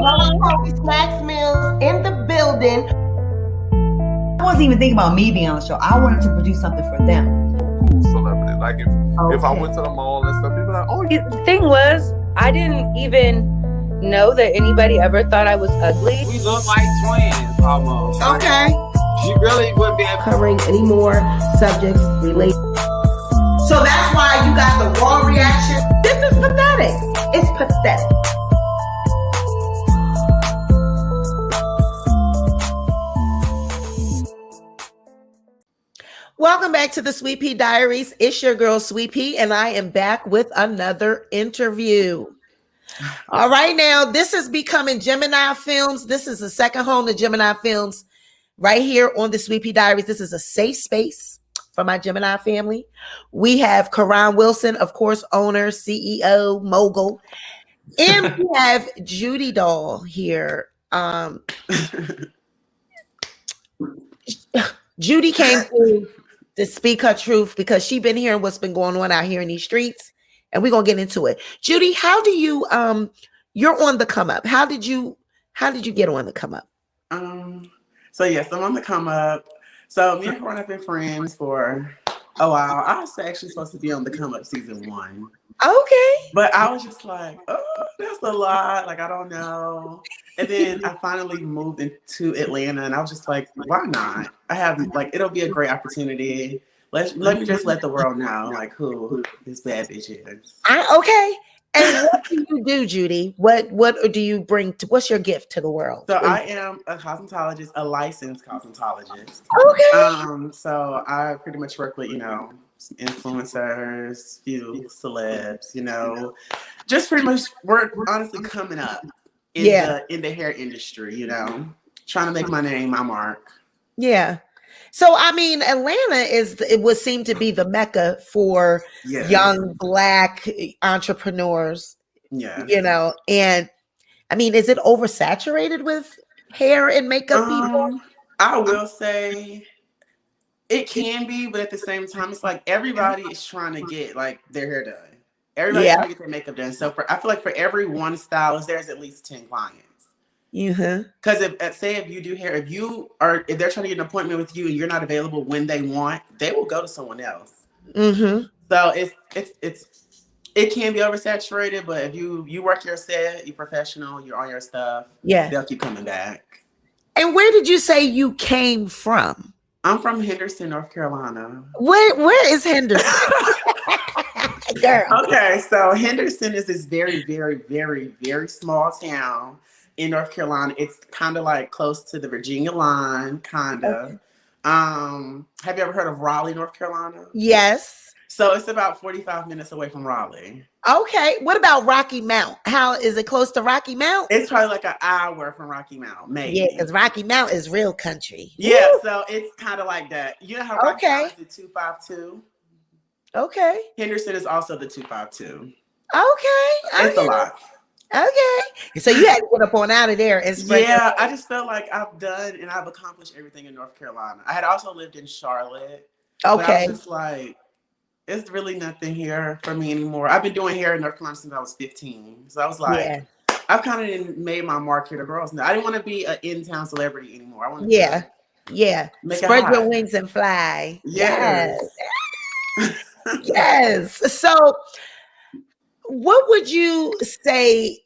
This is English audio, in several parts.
Hungry Snacks Meals in the building. I wasn't even thinking about me being on the show. I wanted to produce something for them. Cool celebrity. Like if I went to the mall and stuff, people like, oh, The thing was, I didn't even know that anybody ever thought I was ugly. We look like twins almost. Okay. She really wouldn't be able Covering any more subjects related. So that's why you got the raw reaction. This is pathetic. It's pathetic. Welcome back to the Sweet Pea Diaries. It's your girl, Sweet Pea, and I am back with another interview. All right, now, this is becoming Gemini Films. This is the second home to Gemini Films right here on the Sweet Pea Diaries. This is a safe space for my Gemini family. We have Karan Wilson, of course, owner, CEO, mogul. And we have JudiDoll here. Judy came through to speak her truth because she's been hearing what's been going on out here in these streets, and we're gonna get into it. Judy, how do you you're on the come up? How did you get on the come up? So yes, I'm on the come up. So me and Karan have been friends for a while. I was actually supposed to be on the come up season 1. Okay. But I was just like, oh, that's a lot. Like, I don't know. And then I finally moved into Atlanta, and I was just like, why not? I have, like, it'll be a great opportunity. Let me just let the world know, like, who this bad bitch is. Okay. And what do you do, Judy? What do you bring to, what's your gift to the world? So I am a cosmetologist, a licensed cosmetologist. Okay. So I pretty much work with, influencers, few celebs, just pretty much work honestly coming up in the hair industry, trying to make my name, my mark. Yeah. So I mean, Atlanta it would seem to be the mecca for young Black entrepreneurs. Yeah. And I mean, is it oversaturated with hair and makeup people? I will say it can be, but at the same time, it's like everybody is trying to get like their hair done. Everybody's trying to get their makeup done. So I feel like for every one stylist, there's at least 10 clients. Because if you do hair, if they're trying to get an appointment with you and you're not available when they want, they will go to someone else. So it can be oversaturated, but if you work your set, you're professional, you're on your stuff, they'll keep coming back. And where did you say you came from? I'm from Henderson, North Carolina. Where is Henderson? Girl. Okay, so Henderson is this very, very, very, very small town in North Carolina. It's kind of like close to the Virginia line, kind of. Okay. Have you ever heard of Raleigh, North Carolina? Yes. So it's about 45 minutes away from Raleigh. Okay. What about Rocky Mount? How is it close to Rocky Mount? It's probably like an hour from Rocky Mount, maybe. Yeah, because Rocky Mount is real country. Yeah, so it's kind of like that. You know how Rocky Mount is the 252? Okay. Henderson is also the 252. Okay. It's a lot. Okay. So you had to get up on out of there and spread. Yeah, I just felt like I've done and I've accomplished everything in North Carolina. I had also lived in Charlotte. Okay. But I was just like, it's really nothing here for me anymore. I've been doing hair in North Carolina since I was 15. So I was like, I've kind of made my mark here to girls now. I didn't want to be an in-town celebrity anymore. I wanted to spread your wings and fly. Yes. Yes. So what would you say?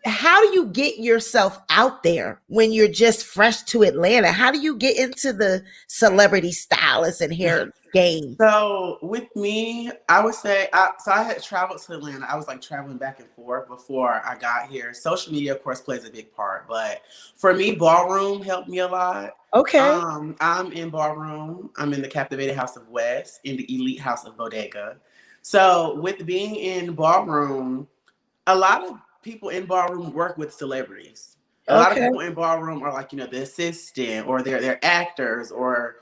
How do you get yourself out there when you're just fresh to Atlanta? How do you get into the celebrity stylist and hair game? So with me, I would say, I had traveled to Atlanta. I was like traveling back and forth before I got here. Social media, of course, plays a big part. But for me, Ballroom helped me a lot. Okay. I'm in Ballroom. I'm in the Captivated House of West, in the Elite House of Bodega. So with being in Ballroom, a lot of people in Ballroom work with celebrities. A lot of people in Ballroom are like, the assistant, or they're actors, or,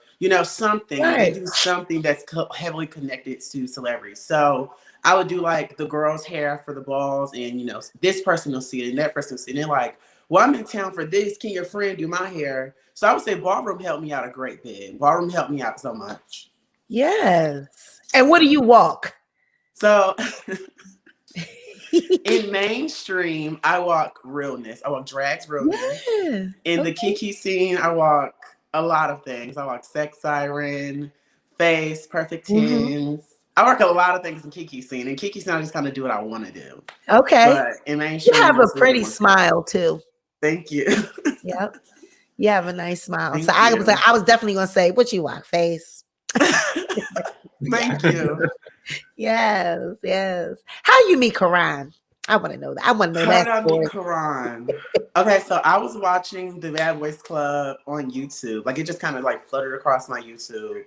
something. Right. They do something that's heavily connected to celebrities. So I would do like the girls' hair for the balls, and, this person will see it and that person will see it. And they're like, well, I'm in town for this. Can your friend do my hair? So I would say Ballroom helped me out a great bit. Ballroom helped me out so much. Yes. And what do you walk? So In mainstream, I walk realness. I walk drags realness. Yeah. In the Kiki scene, I walk a lot of things. I walk sex siren, face, perfect tens. I work a lot of things in Kiki scene. In Kiki scene, I just kind of do what I want to do. Okay. But in You mainstream, have a that's really pretty one thing. smile too. Thank you. Yep. You have a nice smile. Thank So I was you. like, I was definitely gonna say, what you walk, face? Thank you. Yes. How you meet Karan? I want to know that. I want to know How that did I story. meet Karan? Okay, so I was watching the Bad Boys Club on YouTube. Like it just kind of like fluttered across my YouTube.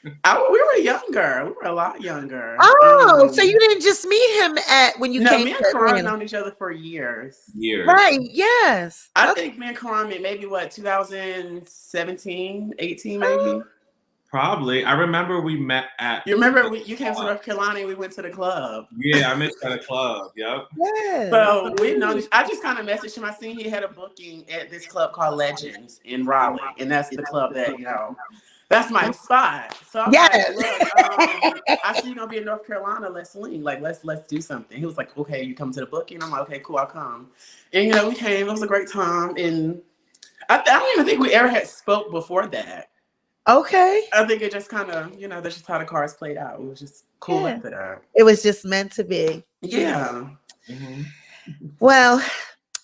We were younger. We were a lot younger. Oh, so you didn't just meet him when you No, came me and to Karan Atlanta. known each other for years. Right, yes. I think me and Karan met maybe 2017, 18 maybe. Probably. I remember we met at. You remember you came to North Carolina and we went to the club. Yeah, I met you at a club. Yep. Yes. So we know. I just kind of messaged him. I seen he had a booking at this club called Legends in Raleigh, and that's the club that that's my spot. So I'm like, look, I see you're gonna be in North Carolina. Let's link. Like, let's do something. He was like, okay, you come to the booking. I'm like, okay, cool, I'll come. And we came. It was a great time, and I don't even think we ever had spoke before that. Okay. I think it just kind of, that's just how the cards played out. It was just cool after that. It was just meant to be. Yeah. Mm-hmm. Well,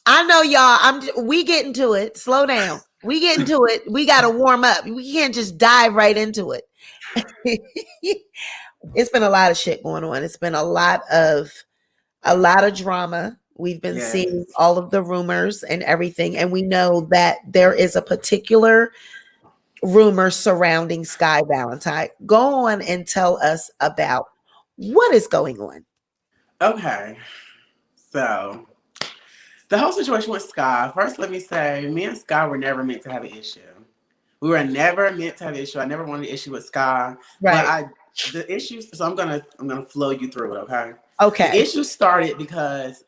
I know y'all. We get into it. Slow down. We get into it. We got to warm up. We can't just dive right into it. It's been a lot of shit going on. It's been a lot of drama. We've been seeing all of the rumors and everything, and we know that there is a particular rumor surrounding Sky Valentine. Go on and tell us about what is going on. Okay. So the whole situation with Sky, first let me say, me and Sky were never meant to have an issue. We were never meant to have an issue. I never wanted an issue with Sky. Right. But the issues, so I'm gonna flow you through it, okay? Okay. The issue started because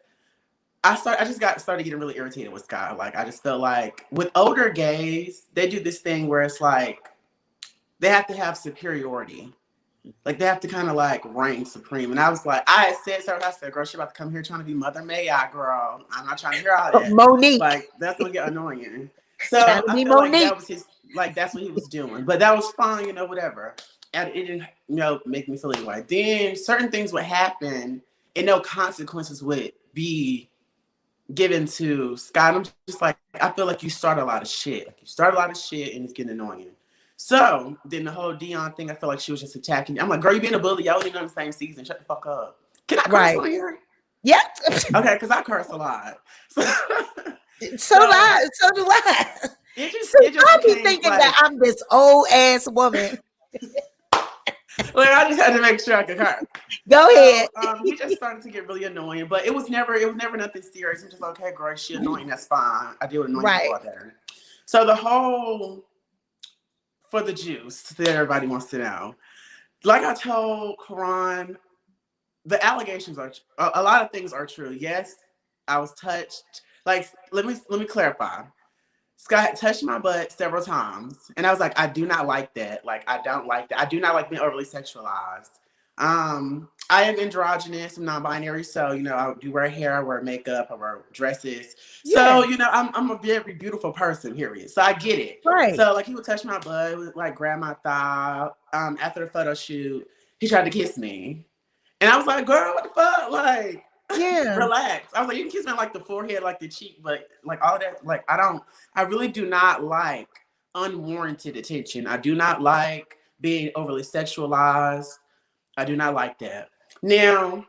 I just started getting really irritated with Sky. Like I just felt like with older gays, they do this thing where it's like they have to have superiority. Like they have to kind of like reign supreme. And I was like, I had said to her, I said, girl, she about to come here trying to be Mother May I, girl. I'm not trying to hear all that. Monique. Like that's gonna get annoying. So I feel like that was that's what he was doing. But that was fine, whatever. And it didn't, make me feel anyway. Then certain things would happen and no consequences would be given to Scott. I'm just like, I feel like you start a lot of shit. Like you start a lot of shit and it's getting annoying. So then the whole Dion thing, I feel like she was just attacking. I'm like, girl, you being a bully. Y'all ain't on the same season. Shut the fuck up. Can I curse on here? Yeah. Okay, because I curse a lot. So do I. It just I'll be thinking that I'm this old ass woman. Like I just had to make sure I could curse. Go ahead. He just started to get really annoying, but it was never nothing serious. I'm just like, okay, girl, she annoying. That's fine. I deal with annoying people out there. So the whole for the juice that everybody wants to know. Like I told Karan, the allegations are a lot of things are true. Yes, I was touched. Like let me clarify. Scott touched my butt several times, and I was like, I do not like that. Like I don't like that. I do not like being overly sexualized. I am androgynous. I'm non-binary, so I do wear hair, I wear makeup, I wear dresses. Yeah. So I'm a very beautiful person. Period. So I get it. Right. So like he would touch my butt, he would like grab my thigh. After the photo shoot, he tried to kiss me, and I was like, girl, what the fuck? Like, yeah, relax. I was like, you can kiss me on like the forehead, like the cheek, but like all that. Like I really do not like unwarranted attention. I do not like being overly sexualized. I do not like that. Now,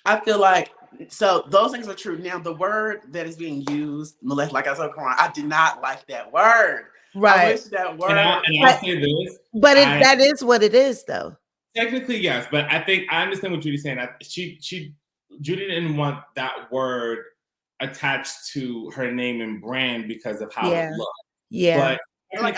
I feel like, so those things are true. Now, the word that is being used, molest, like I said, I did not like that word. Right. I wish that word. And I'll say this. But that is what it is, though. Technically, yes. But I think I understand what Judy's saying. Judy didn't want that word attached to her name and brand because of how it looked. Yeah. But I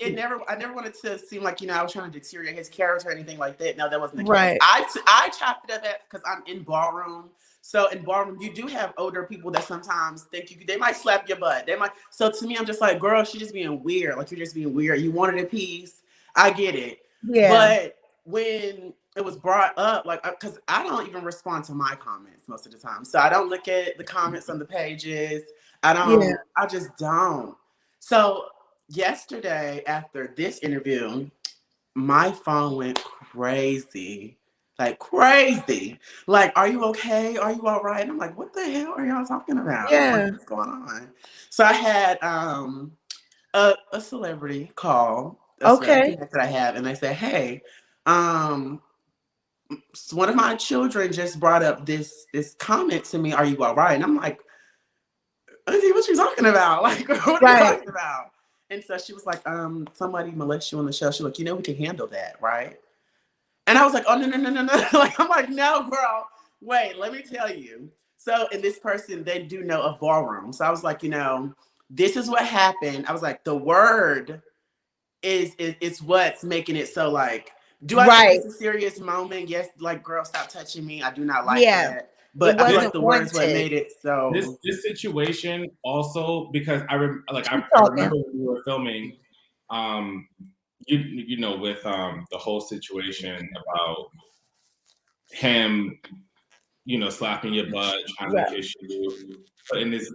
never wanted to seem like I was trying to deteriorate his character or anything like that. No, that wasn't the case. Right. I chopped it up because I'm in Ballroom. So in Ballroom, you do have older people that sometimes think they might slap your butt. They might. So to me, I'm just like, girl, she's just being weird. Like you're just being weird. You wanted a piece. I get it. Yeah. But when it was brought up, like, because I don't even respond to my comments most of the time. So I don't look at the comments on the pages. I just don't. So yesterday after this interview, my phone went crazy. Like crazy. Like, are you okay? Are you all right? And I'm like, what the hell are y'all talking about? Like, what's going on? So I had a celebrity call. That's that I have, and they said, hey, one of my children just brought up this comment to me. Are you all right? And I'm like, what you talking about? Like, what are you talking about? And so she was like, somebody molest you on the show. She's like, we can handle that, right? And I was like, oh, no. Like, I'm like, no, girl, wait, let me tell you. So, and this person, they do know of Ballroom. So I was like, this is what happened. I was like, the word is what's making it so, like, do I think it's a serious moment? Yes, like, girl, stop touching me. I do not like that. But I feel like the word is what made it so. This situation also, because I remember when we were filming, with the whole situation about him, slapping your butt, trying to kiss you, putting his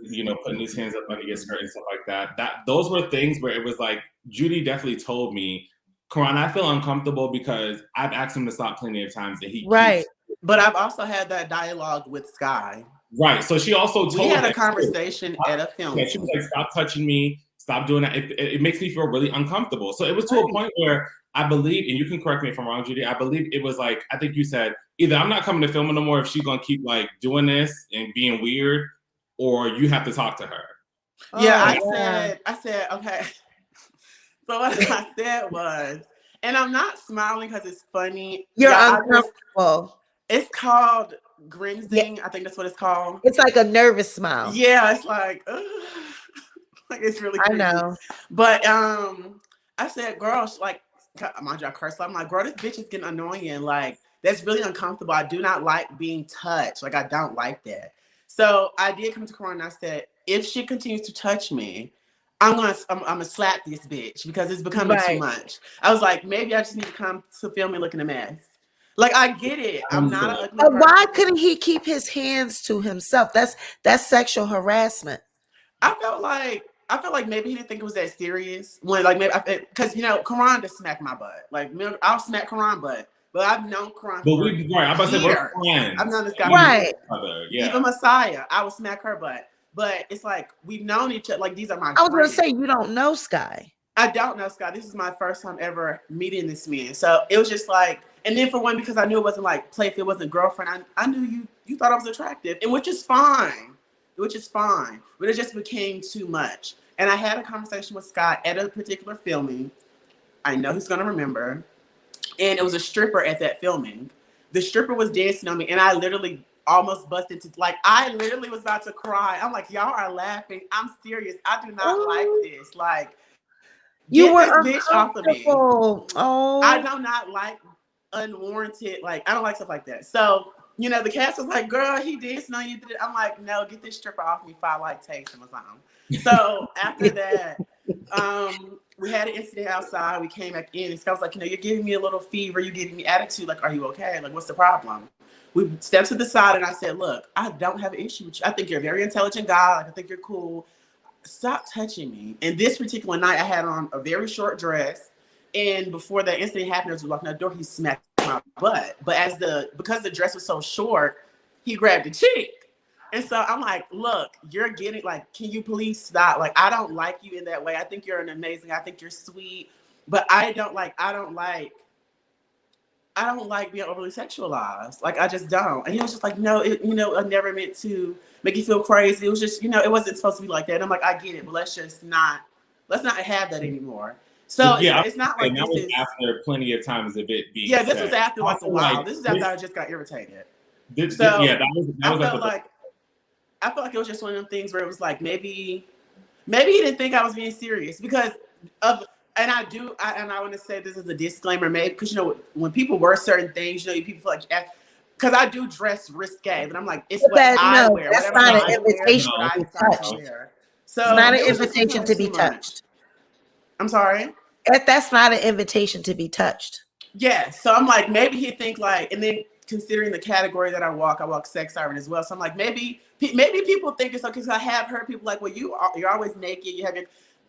hands up under your skirt and stuff like that. Those were things where it was like, Judy definitely told me, Karan, I feel uncomfortable because I've asked him to stop plenty of times and he keeps. But I've also had that dialogue with Sky. Right. So she also told me. We had a conversation at a film. Yeah, she was like, stop touching me. Stop doing that. It makes me feel really uncomfortable. So it was to a point where I believe, and you can correct me if I'm wrong, Judy, I believe it was like, I think you said, either I'm not coming to film no more if she's going to keep like doing this and being weird, or you have to talk to her. Yeah, I said, okay. So what I said was, and I'm not smiling because it's funny. You're uncomfortable. It's called grimacing. I think that's what it's called. It's like a nervous smile. Yeah, it's like, like it's really creepy. I know. But I said, girl, like, mind you, I curse. I'm like, girl, this bitch is getting annoying. Like, that's really uncomfortable. I do not like being touched. Like, I don't like that. So I did come to Karan and I said, if she continues to touch me, I'm gonna slap this bitch because it's becoming too much. I was like, maybe I just need to come to film me looking a mess. Like, I get it. I'm not an ugly person. Why couldn't he keep his hands to himself? That's sexual harassment. I felt like maybe he didn't think it was that serious. When, like, maybe because Karan just smacked my butt. Like, I'll smack Karan butt, but I've known Karan for years. I've known this guy Yeah. Even Messiah, I would smack her butt. But it's like, we've known each other. Like, these are my I was going to say, you don't know Sky. I don't know Sky. This is my first time ever meeting this man. So it was just like, and then for one, because I knew it wasn't like play if it wasn't girlfriend, I knew you thought I was attractive, and which is fine. But it just became too much. And I had a conversation with Scott at a particular filming. I know he's going to remember. And it was a stripper at that filming. The stripper was dancing on me, and I literally almost busted to, like, I literally was about to cry. I'm like, y'all are laughing. I'm serious. I do not like this. Like, you were this bitch off of me. Oh, I do not like unwarranted, like, I don't like stuff like that. So, the cast was like, girl, he dancing on you. I'm like, no, get this stripper off me if I like taste him or something. So after that, we had an incident outside. We came back in and Scott was like, you're giving me a little fever. You're giving me attitude. Like, are you okay? Like, what's the problem? We stepped to the side and I said, look, I don't have an issue with you. I think you're a very intelligent guy. Like, I think you're cool. Stop touching me. And this particular night, I had on a very short dress. And before the incident happened, as we walked out the door, he smacked my butt. But because the dress was so short, he grabbed the cheek. And so I'm like, look, you're getting, like, can you please stop? Like, I don't like you in that way. I think you're I think you're sweet. But I don't like being overly sexualized. Like, I just don't. And he was just like, no, I never meant to make you feel crazy. It was just, it wasn't supposed to be like that. And I'm like, I get it, but let's not have that anymore. So yeah, it's not like this is after plenty of times of it being. Yeah, this was after like a while. This is after I just got irritated. I felt like it was just one of them things where it was like maybe he didn't think I was being serious because of. And I want to say this as a disclaimer, maybe because when people wear certain things, people feel like, because I do dress risque, but I'm like, it's what I wear. That's not an invitation to be touched. So it's not an invitation to be touched. I'm sorry. That's not an invitation to be touched. Yeah, so I'm like, maybe he think like, and then considering the category that I walk sex siren as well. So I'm like, maybe people think it's okay. Because I have heard people like, well, you're always naked. You have your,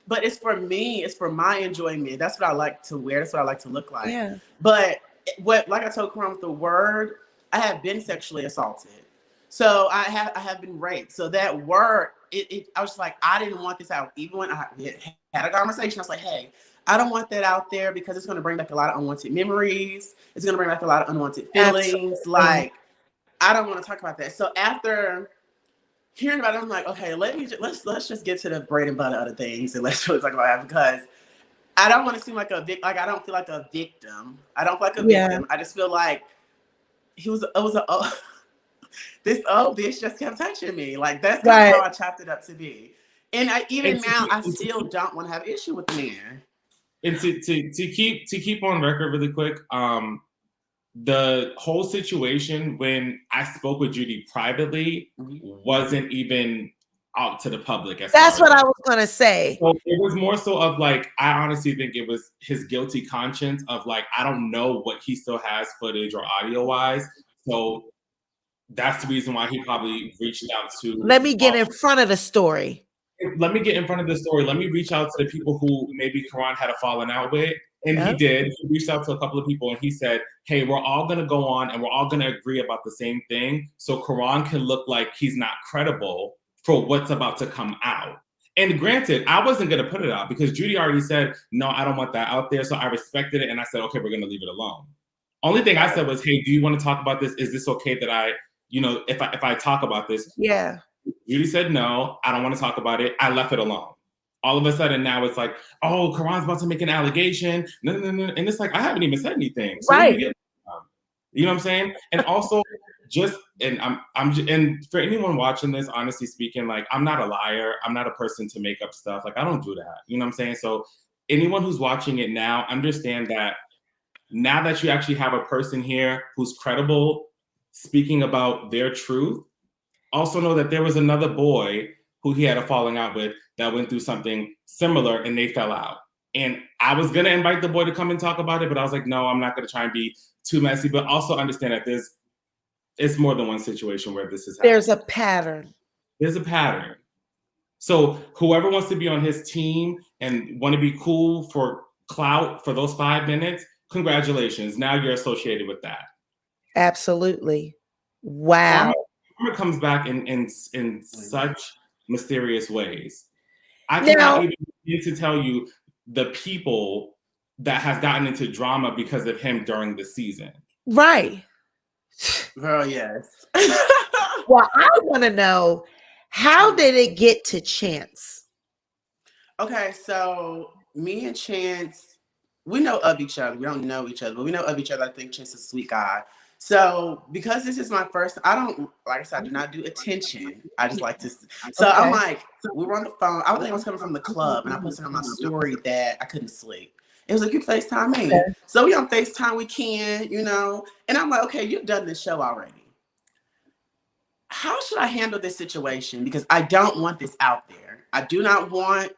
but it's for me. It's for my enjoyment. That's what I like to wear. That's what I like to look like. Yeah. But what, like I told Karan with the word, I have been sexually assaulted. So I have been raped. So that word, I was like, I didn't want this out. Even when I had a conversation, I was like, hey, I don't want that out there because it's going to bring back a lot of unwanted memories. It's going to bring back a lot of unwanted feelings. Absolutely. Like, I don't want to talk about that. So after hearing about it, I'm like, okay, let's just get to the bread and butter of the things and let's really talk about that because I don't want to seem like a victim. Like, I don't feel like a victim. I don't feel like a victim. I just feel like this old bitch just kept touching me. Like, that's kind of how I chopped it up to be. And I still don't want to have issue with the man. And to keep on record really quick, the whole situation when I spoke with Judy privately wasn't even out to the public. That's what I was gonna say. So it was more so of like, I honestly think it was his guilty conscience of like, I don't know what he still has footage or audio wise. So that's the reason why he probably reached out to. Let me get in front of the story. Let me get in front of the story. Let me reach out to the people who maybe Karan had a falling out with. And he did. He reached out to a couple of people and he said, hey, we're all going to go on and we're all going to agree about the same thing. So Karan can look like he's not credible for what's about to come out. And granted, I wasn't going to put it out because Judy already said, no, I don't want that out there. So I respected it. And I said, okay, we're going to leave it alone. Only thing I said was, hey, do you want to talk about this? Is this okay that I, if I talk about this? Yeah. Judy said, no, I don't want to talk about it. I left it alone. All of a sudden now it's like, oh, Karan's about to make an allegation. No. And it's like, I haven't even said anything. So right. You know what I'm saying? And also and for anyone watching this, honestly speaking, like, I'm not a liar. I'm not a person to make up stuff. Like, I don't do that. You know what I'm saying? So anyone who's watching it now, understand that now that you actually have a person here who's credible, speaking about their truth, also know that there was another boy who he had a falling out with that went through something similar and they fell out. And I was going to invite the boy to come and talk about it, but I was like, no, I'm not going to try and be too messy, but also understand that it's more than one situation where this is happening. There's a pattern. There's a pattern. So whoever wants to be on his team and want to be cool for clout for those 5 minutes, congratulations. Now you're associated with that. Absolutely. Wow. It comes back in such mysterious ways. I cannot even begin to tell you the people that has gotten into drama because of him during the season. Right. Girl, yes. Well, I want to know, how did it get to Chance? Okay, so me and Chance, we know of each other. We don't know each other, but we know of each other. I think Chance is a sweet guy. So because this is my first, I don't, like I said, I do not do attention. I just like to, so I'm like, we were on the phone. I think I was coming from the club and I posted on my story that I couldn't sleep. It was like, you FaceTime me. Okay. So we on FaceTime, we can, and I'm like, okay, you've done this show already. How should I handle this situation? Because I don't want this out there. I don't want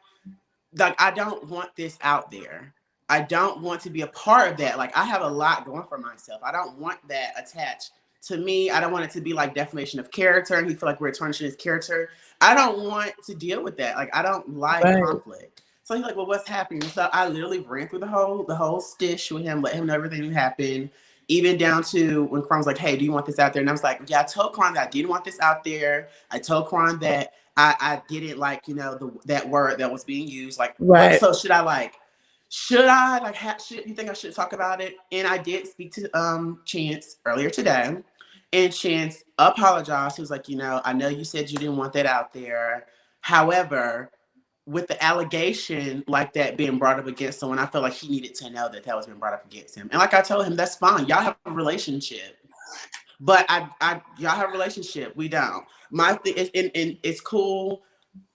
this out there. I don't want to be a part of that. Like, I have a lot going for myself. I don't want that attached to me. I don't want it to be like defamation of character and he feel like we're tarnishing his character. I don't want to deal with that. Like, I don't like conflict. So he's like, well, what's happening? So I literally ran through the whole stish with him, let him know everything that happened, even down to when Karan was like, hey, do you want this out there? And I was like, yeah, I told Karan that I didn't want this out there. I told Karan that I didn't like, that word that was being used. Like, right. So should you think I should talk about it? And I did speak to Chance earlier today, and Chance apologized. He was like, I know you said you didn't want that out there. However, with the allegation like that being brought up against someone, I felt like he needed to know that was being brought up against him. And like I told him, that's fine. Y'all have a relationship. But y'all have a relationship. We don't. My thing is, and it's cool.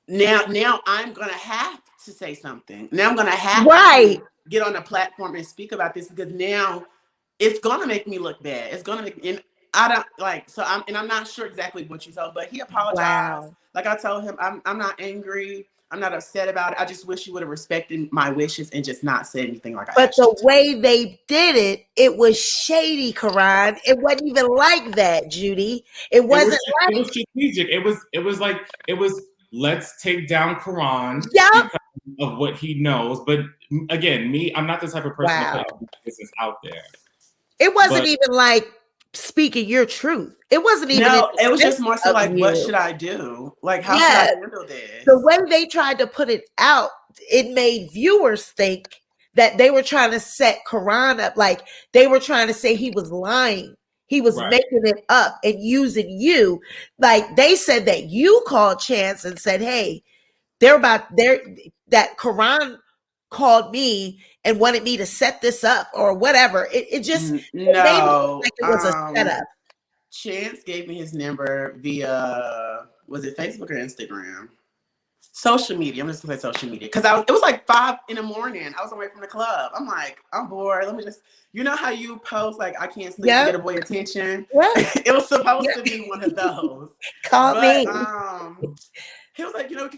Now I'm gonna have to say something. Now I'm gonna have to get on the platform and speak about this because now it's gonna make me look bad. It's gonna make, and I don't like. I'm not sure exactly what you told, but he apologized. Wow. Like I told him, I'm not angry. I'm not upset about it. I just wish you would have respected my wishes and just not said anything like I But asked the you to. way they did it, it was shady, Karan. It wasn't even like that, Judy. It wasn't It like, was strategic. It was let's take down Quran yep. because of what he knows. But again, I'm not the type of person to Wow. put business out there. It wasn't even like speaking your truth. It wasn't even. No, it was just more so of like, you. what should I do? Like, how should Yes. I handle this? The way they tried to put it out, it made viewers think that they were trying to set Karan up. Like they were trying to say he was lying. He was Right. making it up and using you. Like they said that you called Chance and said, hey, that Karan called me and wanted me to set this up or whatever. It just no, it made it look like it was a setup. Chance gave me his number via, was it Facebook or Instagram? Social media. I'm just gonna say social media because it was like 5 a.m. I was away from the club. I'm like, I'm bored. Let me just, you know how you post like I can't sleep to get a boy attention. Yep. It was supposed to be one of those. Call me. He was like, you know,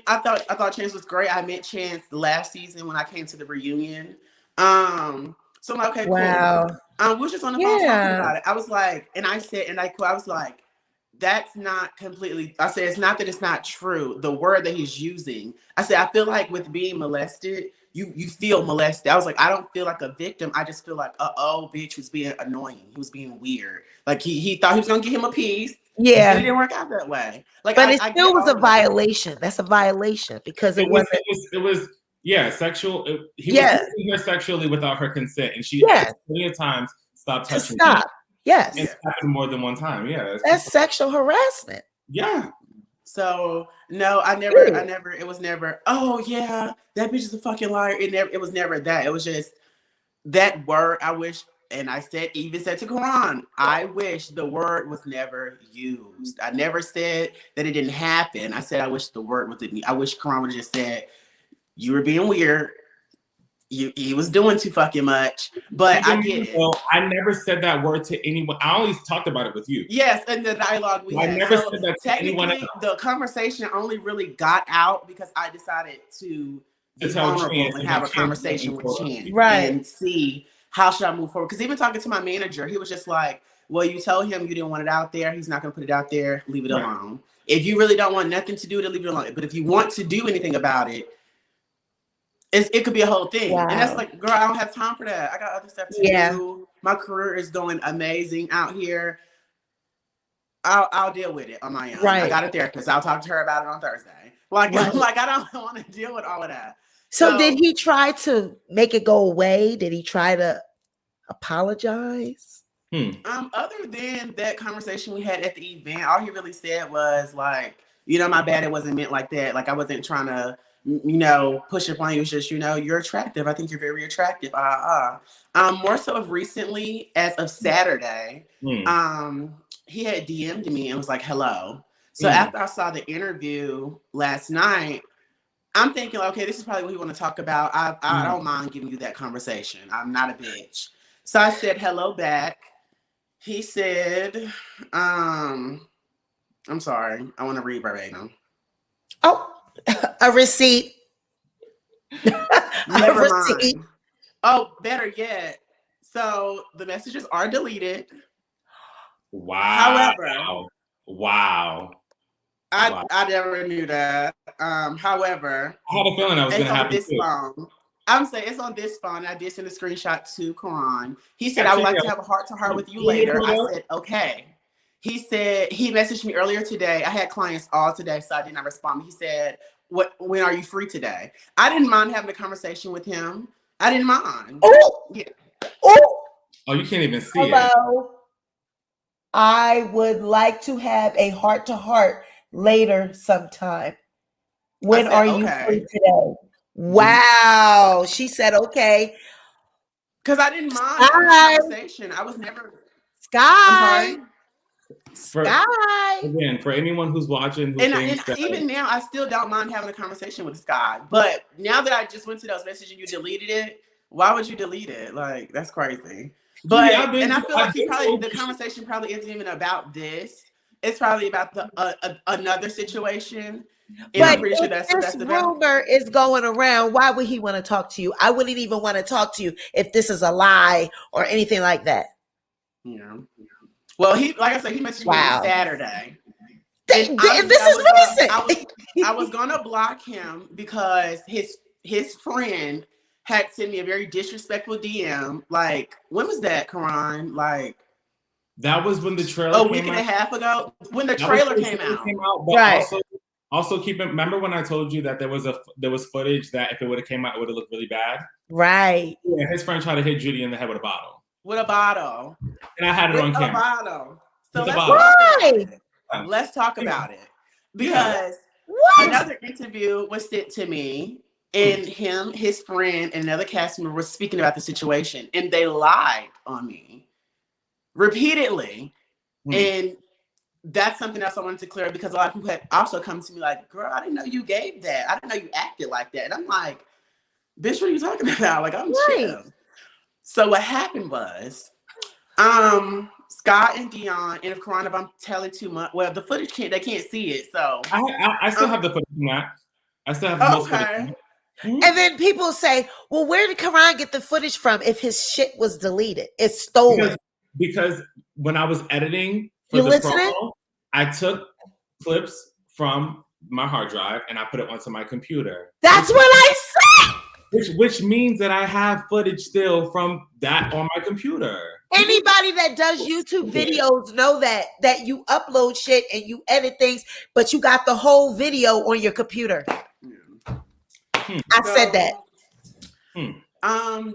I thought Chance was great. I met Chance last season when I came to the reunion. So I'm like, okay, wow. cool. We were just on the phone talking about it. I was like, and I said, and I was like, that's not completely, I said, it's not that it's not true. The word that he's using, I said, I feel like with being molested, you feel molested. I was like, I don't feel like a victim. I just feel like, bitch was being annoying. He was being weird. Like he thought he was going to get him a piece. Yeah. And it didn't work out that way. Like, but it still was a violation. That's a violation because it was sexual. He was using her sexually without her consent. And she many a times stopped touching me. Yes. It's happened more than one time. Yeah. That's sexual harassment. Yeah. So no, I never, it was never, oh yeah, that bitch is a fucking liar. It was never that. It was just that word. I wish, and I even said to Karan, I wish the word was never used. I never said that it didn't happen. I said, I wish the word was, I wish Karan would have just said, you were being weird. He was doing too fucking much, but I get it. Well, I never said that word to anyone. I always talked about it with you. Yes, and the dialogue we had. I never said that to anyone else. The conversation only really got out because I decided to be vulnerable and have a conversation with Chance, and see how should I move forward. Because even talking to my manager, he was just like, "Well, you told him you didn't want it out there. He's not going to put it out there. Leave it alone. If you really don't want nothing to do with it, leave it alone. But if you want to do anything about it." It could be a whole thing. Wow. And that's like, girl, I don't have time for that. I got other stuff to do. My career is going amazing out here. I'll deal with it on my own. I got a therapist. I'll talk to her about it on Thursday. Like I don't want to deal with all of that. So did he try to make it go away? Did he try to apologize? Other than that conversation we had at the event, all he really said was like, you know, my bad, it wasn't meant like that. Like I wasn't trying to, you know, push up on you. It's just, you know, you're attractive. I think you're very attractive. More so of recently, as of Saturday, he had DM'd me and was like, hello. So after I saw the interview last night, I'm thinking, okay, this is probably what we want to talk about. I don't mind giving you that conversation. I'm not a bitch. So I said hello back. He said, I'm sorry. I want to read verbatim. Oh. A receipt. Never mind. Oh, better yet. So the messages are deleted. Wow. However, I never knew that. However, I had a feeling that was going to happen this phone. I'm saying it's on this phone. I did send a screenshot to Karan. He said, I would like to have a heart-to-heart with you later. I said, okay. He said, he messaged me earlier today. I had clients all today, so I did not respond. He said, when are you free today? I didn't mind having a conversation with him. I didn't mind. Oh, yeah. Oh, you can't even see it. I would like to have a heart-to-heart later sometime. When are you free today? Wow. She said, okay. Because I didn't mind having a conversation. I was never. Sky. I'm sorry. Sky. For anyone who's watching, and even now, I still don't mind having a conversation with Sky. But now that I just went to those messages and you deleted it, why would you delete it? Like, that's crazy. But and I feel like the conversation probably isn't even about this. It's probably about the another situation. And But I'm pretty sure if that's this the valid. rumor is going around, why would he want to talk to you? I wouldn't even want to talk to you if this is a lie or anything like that. Yeah. Well, he, like I said, he messaged me on Wow. Saturday. This And honestly, is recent. I was gonna block him because his friend had sent me a very disrespectful DM. Like, when was that, Karan? Like, That was when the trailer a came week and out. a half ago, when the That was trailer when the came trailer out. but Right. also remember when I told you that there was footage that if it would have came out, it would have looked really bad? Right. Yeah, his friend tried to hit Judy in the head with a bottle. With a bottle. And I had it With on a camera. bottle. So With a let's bottle. talk about Why? it. Let's talk about it. Because What? another interview was sent to me, and him, his friend, and another cast member were speaking about the situation, and they lied on me repeatedly. And that's something else I wanted to clear up, because a lot of people had also come to me like, girl, I didn't know you gave that. I didn't know you acted like that. And I'm like, bitch, what are you talking about? Like, I'm chill. So what happened was, Scott and Dion, and if Karan, if I'm telling too much, well, the footage they can't see it, so I still have the footage from that. I still have most footage from it. And then people say, well, where did Karan get the footage from if his shit was deleted? It's stolen. Because when I was editing for You the listening? promo, I took clips from my hard drive and I put it onto my computer. That's what I said. Which means that I have footage still from that on my computer. Anybody that does YouTube videos know that you upload shit and you edit things, but you got the whole video on your computer. I said that.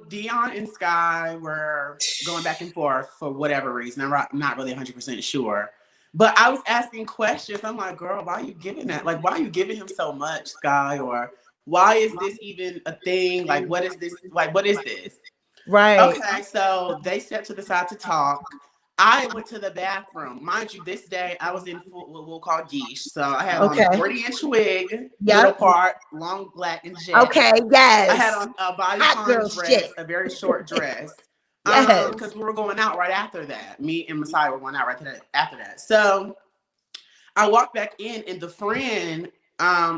Dion and Sky were going back and forth for whatever reason. I'm not really 100% sure. But I was asking questions. I'm like, girl, why are you giving that? Like, why are you giving him so much, Sky? Or why is this even a thing? Like, what is this? Like, what is this? Right. Okay, so they stepped to the side to talk. I went to the bathroom. Mind you, this day I was in full, what we'll call geesh. So I had on a 40-inch wig, middle part, long black and jet. Okay, yes. I had on a bodycon dress, a very short dress. Because we were going out right after that. Me and Messiah were going out right after that. So I walked back in, and the friend,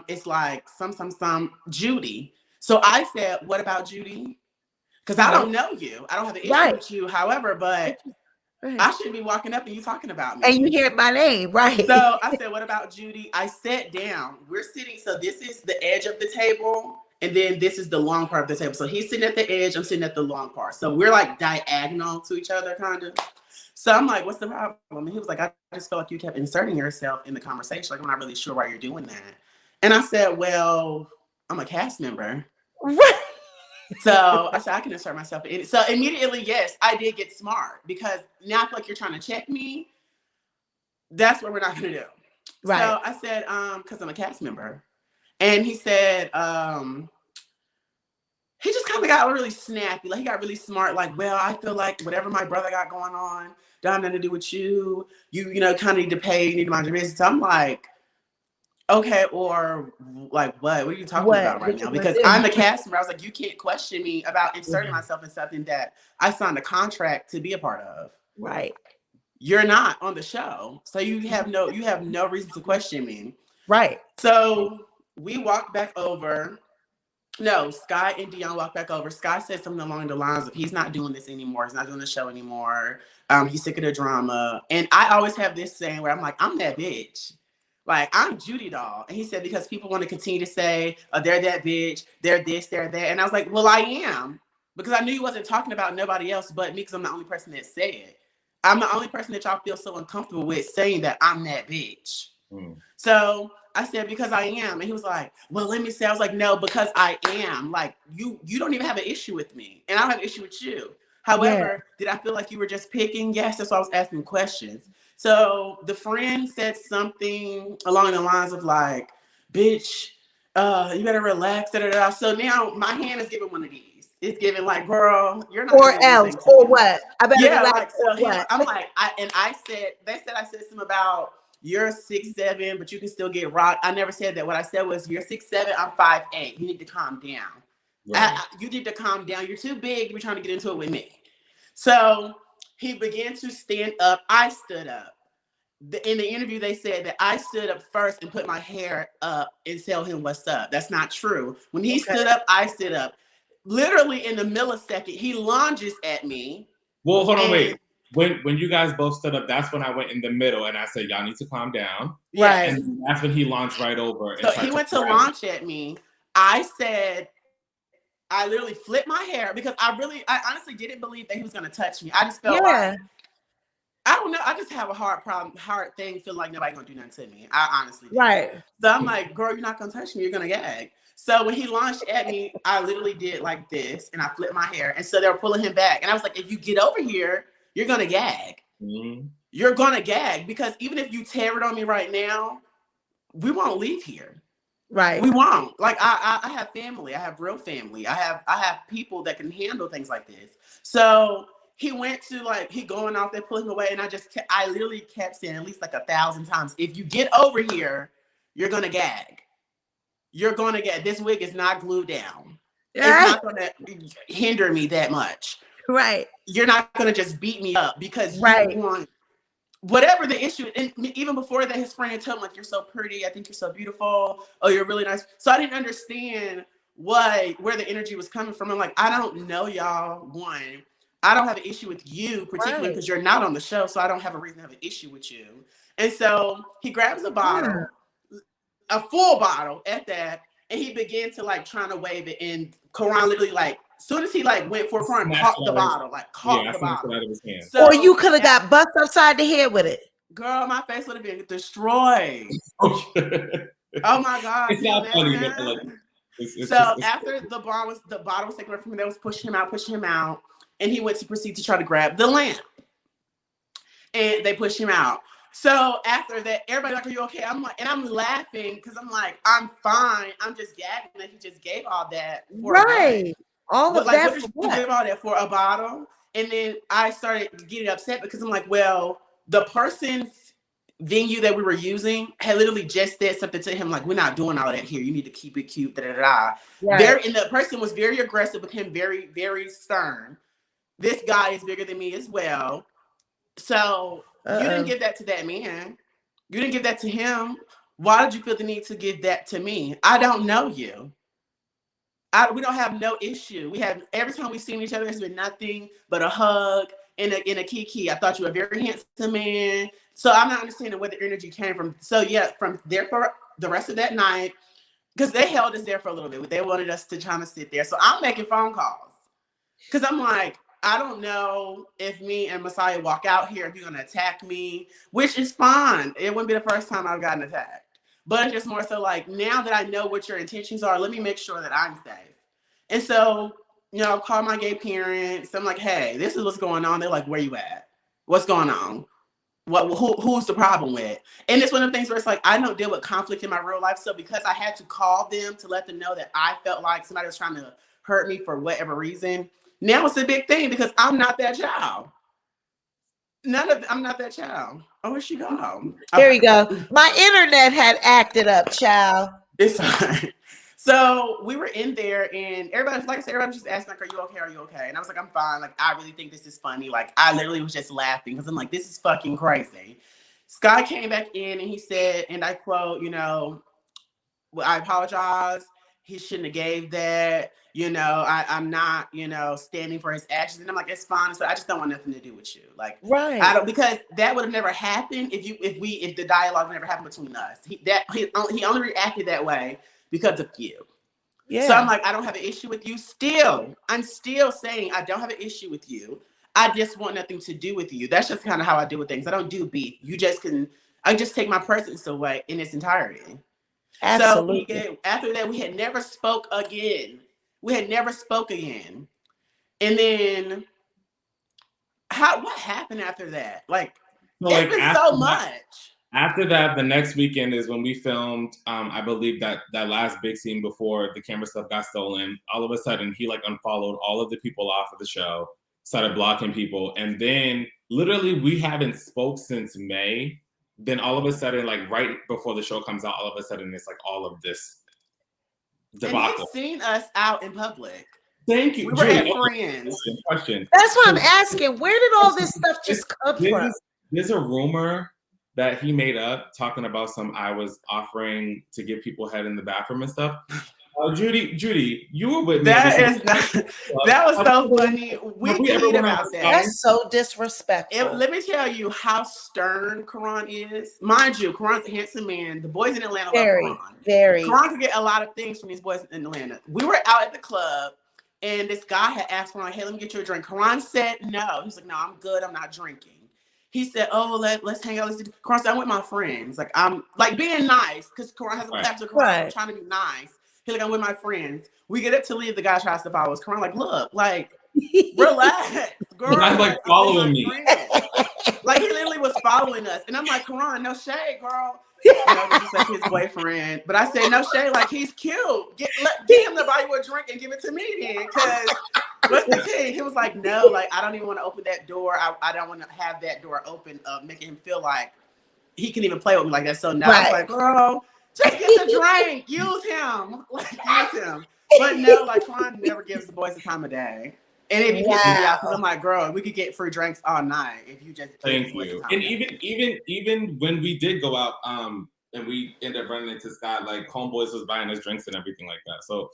it's like some Judy. So I said, what about Judy? Because I don't know you. I don't have an issue with you. However, but I shouldn't be walking up and you talking about me. And you hear my name, right? So I said, what about Judy? I sat down. We're sitting. So this is the edge of the table. And then this is the long part of the table. So he's sitting at the edge. I'm sitting at the long part. So we're like diagonal to each other, kind of. So I'm like, what's the problem? And he was like, I just felt like you kept inserting yourself in the conversation. Like, I'm not really sure why you're doing that. And I said, well, I'm a cast member. So I said, I can insert myself in it. So immediately, yes, I did get smart, because now I feel like you're trying to check me. That's what we're not going to do. Right. So I said, because I'm a cast member. And he said, he just kind of got really snappy. Like, he got really smart. Like, well, I feel like whatever my brother got going on, don't have nothing to do with you. You kind of need to pay, you need to mind your business. So I'm like, okay, or like what? What are you talking about right now? Because I'm the cast member. I was like, you can't question me about inserting myself in something that I signed a contract to be a part of. Right. You're not on the show, so you have no reason to question me. Right. So we walked back over. No, Sky and Dion walked back over. Sky said something along the lines of, he's not doing this anymore. He's not doing the show anymore. He's sick of the drama. And I always have this saying where I'm like, I'm that bitch. Like, I'm JudiDoll. And he said, because people want to continue to say, oh, they're that bitch, they're this, they're that. And I was like, well, I am. Because I knew he wasn't talking about nobody else but me, because I'm the only person that said it. I'm the only person that y'all feel so uncomfortable with saying that I'm that bitch. So I said, because I am. And he was like, well, let me say. I was like, no, because I am. Like, you don't even have an issue with me. And I don't have an issue with you. However, did I feel like you were just picking? Yes, that's why I was asking questions. So the friend said something along the lines of like, bitch, you better relax. Da, da, da. So now my hand is giving one of these. It's giving like, girl, you're not. Or else, or what? I better relax. Like, so I'm like, I said something about, you're 6'7", but you can still get rocked. I never said that. What I said was, you're 6'7", I'm 5'8". You need to calm down. Right. You need to calm down. You're too big. You're trying to get into it with me. So he began to stand up. I stood up. in the interview, they said that I stood up first and put my hair up and tell him what's up. That's not true. When he stood up, I stood up. Literally in the millisecond, he lunges at me. Well, hold on, wait. When you guys both stood up, that's when I went in the middle and I said, y'all need to calm down. Right. And that's when he launched right over. So he went to launch at me. I said, I literally flipped my hair because I honestly didn't believe that he was going to touch me. I just felt like, I don't know. I just have a hard thing, feeling like nobody's going to do nothing to me. I honestly do. Right. So I'm like, girl, you're not going to touch me. You're going to gag. So when he launched at me, I literally did like this and I flipped my hair. And so they were pulling him back. And I was like, if you get over here, you're going to gag. Mm-hmm. You're going to gag because even if you tear it on me right now, we won't leave here. Right. We won't. Like I have family. I have real family. I have people that can handle things like this. So he went to he going off there, pulling him away. And I literally kept saying at least like 1,000 times, if you get over here, you're going to gag. You're going to get, this wig is not glued down. It's not going to hinder me that much. Right. You're not going to just beat me up because you want whatever the issue. And even before that, his friend had told him, like, you're so pretty. I think you're so beautiful. Oh, you're really nice. So I didn't understand where the energy was coming from. I'm like, I don't know y'all. One, I don't have an issue with you particularly because you're not on the show. So I don't have a reason to have an issue with you. And so he grabs a bottle, a full bottle at that. And he began to trying to wave it. And Karan literally as soon as he went for a front, caught the bottle, caught the bottle. Out of his hand. So, or you could have got bust upside the head with it. Girl, my face would have been destroyed. Oh my God. It's not funny. After the bottle was taken away from him, they was pushing him out. And he went to proceed to try to grab the lamp. And they pushed him out. So after that, everybody's like, are you okay? I'm like, and I'm laughing because I'm like, I'm fine. I'm just gagging that he just gave all that for all of that. What did you give all that for? A bottle? And then I started getting upset because I'm like, well, the person's venue that we were using had literally just said something to him like, we're not doing all that here. You need to keep it cute. And the person was very aggressive with him, very, very stern. This guy is bigger than me as well. So you didn't give that to that man. You didn't give that to him. Why did you feel the need to give that to me? I don't know you. We don't have no issue. We have every time we've seen each other, it's been nothing but a hug and a kiki. I thought you were a very handsome man. So I'm not understanding where the energy came from. So yeah, from there for the rest of that night, because they held us there for a little bit. They wanted us to try to sit there. So I'm making phone calls because I'm like, I don't know if me and Messiah walk out here, if you're going to attack me, which is fine. It wouldn't be the first time I've gotten attacked. But it's just more so now that I know what your intentions are, let me make sure that I'm safe. And so, call my gay parents. I'm like, hey, this is what's going on. They're like, where you at? What's going on? Who's the problem with? And it's one of the things where it's like, I don't deal with conflict in my real life. So because I had to call them to let them know that I felt like somebody was trying to hurt me for whatever reason, now it's a big thing because I'm not that child. I'm not that child. Oh, where'd she go? There you go. My internet had acted up, child. It's fine. So we were in there and everybody, like I said, everybody was just asking, like, are you okay? Are you okay? And I was like, I'm fine. Like, I really think this is funny. Like, I literally was just laughing because I'm like, this is fucking crazy. Sky came back in and he said, and I quote, I apologize. He shouldn't have gave that. I'm not, standing for his actions. And I'm like, it's fine. But I just don't want nothing to do with you. Like, because that would have never happened if the dialogue never happened between us. He only reacted that way because of you. Yeah. So I'm like, I don't have an issue with you. I'm still saying I don't have an issue with you. I just want nothing to do with you. That's just kind of how I deal with things. I don't do beef. I just take my presence away in its entirety. Absolutely. So after that, we had never spoke again. And then what happened after that? It's been so much. After that, the next weekend is when we filmed, I believe that last big scene before the camera stuff got stolen. All of a sudden, he unfollowed all of the people off of the show, started blocking people. And then literally we haven't spoke since May. Then all of a sudden, right before the show comes out, all of a sudden it's all of this debacle. And he's seen us out in public. Thank you. We were friends. Question. That's what I'm asking. Where did all this stuff just come from? There's a rumor that he made up talking about I was offering to give people head in the bathroom and stuff. Judy, you were with me. That was so funny. We tweet about that. That's so disrespectful. Let me tell you how stern Karan is. Mind you, Karan's a handsome man. The boys in Atlanta love Karan. Karan could get a lot of things from these boys in Atlanta. We were out at the club, and this guy had asked Karan, "Hey, let me get you a drink." Karan said no. He's like, "No, I'm good. I'm not drinking." He said, "Oh, let's hang out. Karan said, I'm with my friends. Like, I'm like being nice because Karan has a class to Karan. I'm trying to be nice. He's like, I'm with my friends. We get up to leave. The guy tries to follow us. Karan like, look, like, relax, girl. I'm like following me. Like, he literally was following us. And I'm like, Karan, no shade, girl. Just like his boyfriend. But I said, no shade, like, he's cute. Get him to buy you a drink and give it to me then. Because what's the thing? He was like, no, like, I don't even want to open that door. I don't want to have that door open, making him feel like he can even play with me like that. So now I was like, girl, just get the drink. Use him. Like, use him. But no, like, Karan never gives the boys the time of day. And if you get me out, because I'm like, girl, we could get free drinks all night if you just thank you. And even when we did go out, and we ended up running into Scott, like homeboys was buying us drinks and everything like that. So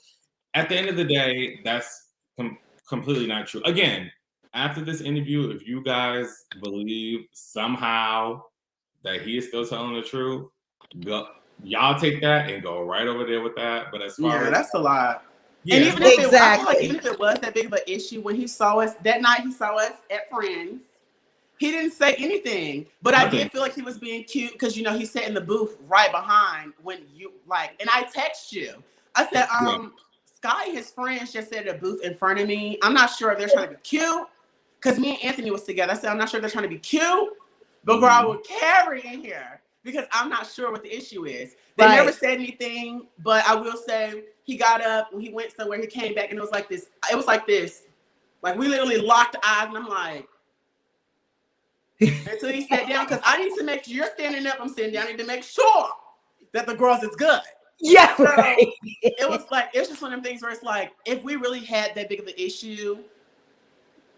at the end of the day, that's completely not true. Again, after this interview, if you guys believe somehow that he is still telling the truth, y'all take that and go right over there with that. But as far as that's a lot. Yeah, and even if I feel like even if it was that big of an issue, when he saw us that night, he saw us at Friends. He didn't say anything, but I did feel like he was being cute because he sat in the booth right behind when you like. And I text you. I said, Sky and his friends just sat at a booth in front of me. I'm not sure if they're trying to be cute because me and Anthony was together. I said, I'm not sure if they're trying to be cute, but girl, I would carry in here because I'm not sure what the issue is. They never said anything, but I will say he got up when he went somewhere. He came back and it was like this. It was like this. Like we literally locked eyes and I'm like, until he sat down because I need to make sure you're standing up. I'm sitting down. I need to make sure that the girls is good. Yeah, so it was like it's just one of them things where it's like if we really had that big of an issue,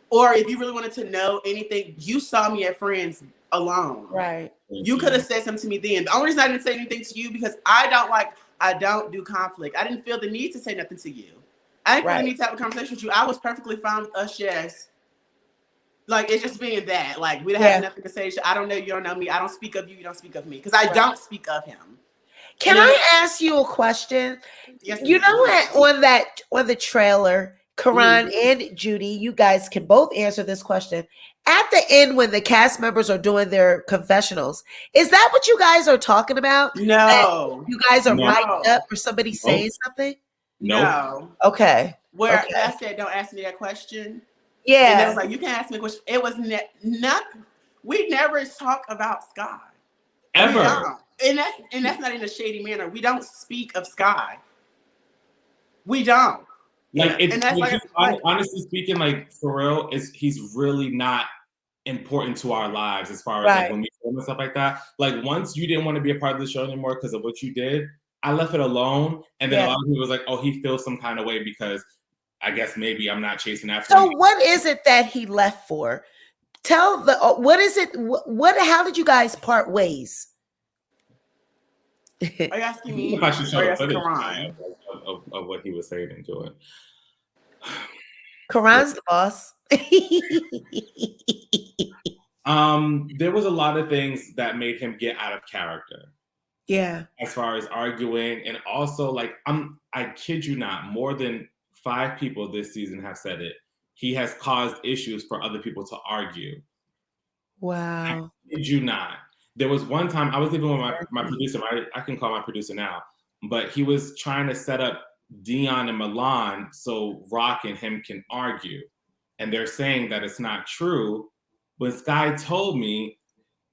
or if you really wanted to know anything, you saw me at Friends alone. Right. You could have said something to me then. The only reason I didn't say anything to you because I don't do conflict. I didn't feel the need to say nothing to you. I didn't feel the need to have a conversation with you. I was perfectly fine with us just like it's just being that. Like we don't have nothing to say. I don't know you, don't know me. I don't speak of you, you don't speak of me. Because I don't speak of him. Can I ask you a question? Yes. You know what on the trailer, Karan and Judy, you guys can both answer this question. At the end, when the cast members are doing their confessionals, is that what you guys are talking about? No. That you guys are writing up or somebody saying something? No. Okay. Where I said, don't ask me that question. Yeah. And it was like, you can ask me a question. It was not, we never talk about Sky. Ever. And that's not in a shady manner. We don't speak of Sky. We don't. Like it's, and that's honestly speaking, like for real, he's really not important to our lives as far as like when we film and stuff like that. Like once you didn't want to be a part of the show anymore because of what you did, I left it alone. And then a lot of people was like, oh, he feels some kind of way because I guess maybe I'm not chasing after him. So what is it that he left for? Tell what is it? How did you guys part ways? Are you asking me? If I should show the footage of what he was saying and doing. Karan's the boss. There was a lot of things that made him get out of character. Yeah. As far as arguing, and also like I kid you not, more than 5 people this season have said it. He has caused issues for other people to argue. Wow. I kid you not. There was one time I was living with my producer. I can call my producer now, but he was trying to set up Dion and Milan so Rock and him can argue. And they're saying that it's not true. When Sky told me,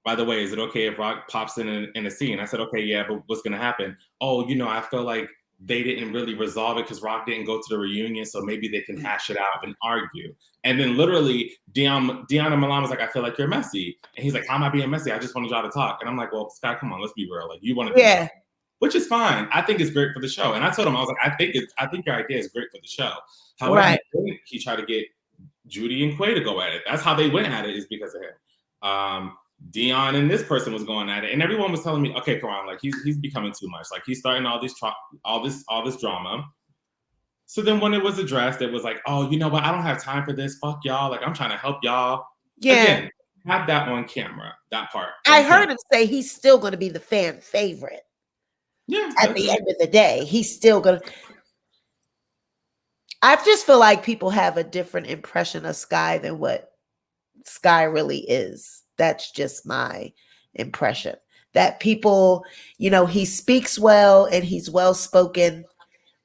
by the way, is it okay if Rock pops in a scene? I said, okay, yeah, but what's going to happen? Oh, I feel like they didn't really resolve it because Rock didn't go to the reunion, so maybe they can hash it out and argue. And then literally, Dion and Milan was like, I feel like you're messy. And he's like, how am I being messy? I just wanted y'all to talk. And I'm like, well, Sky, come on, let's be real. Like, you want to be which is fine. I think it's great for the show. And I told him, I was like, I think your idea is great for the show. However, he tried to get Judy and Quay to go at it. That's how they went at it, is because of him. Dion and this person was going at it, and everyone was telling me, okay, Karan, like he's becoming too much. Like he's starting all this drama. So then when it was addressed, it was like, oh, you know what? I don't have time for this. Fuck y'all. Like I'm trying to help y'all. Yeah. Again, have that on camera. That part. I heard him say he's still going to be the fan favorite. Yeah. At the end of the day, he's still going to. I just feel like people have a different impression of Sky than what Sky really is. That's just my impression. That people, he speaks well and he's well spoken,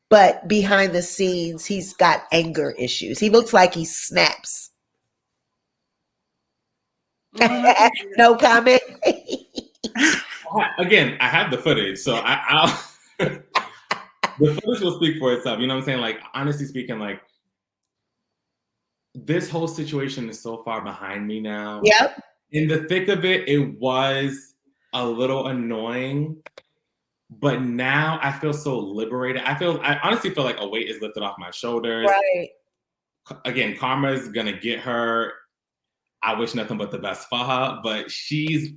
but behind the scenes, he's got anger issues. He looks like he snaps. No comment. Again, I have the footage, so I'll the footage will speak for itself. You know what I'm saying? Like, honestly speaking, like this whole situation is so far behind me now. Yep. In the thick of it, it was a little annoying, but now I feel so liberated. I honestly feel like a weight is lifted off my shoulders. Right. Again, karma's gonna get her. I wish nothing but the best for her, but she's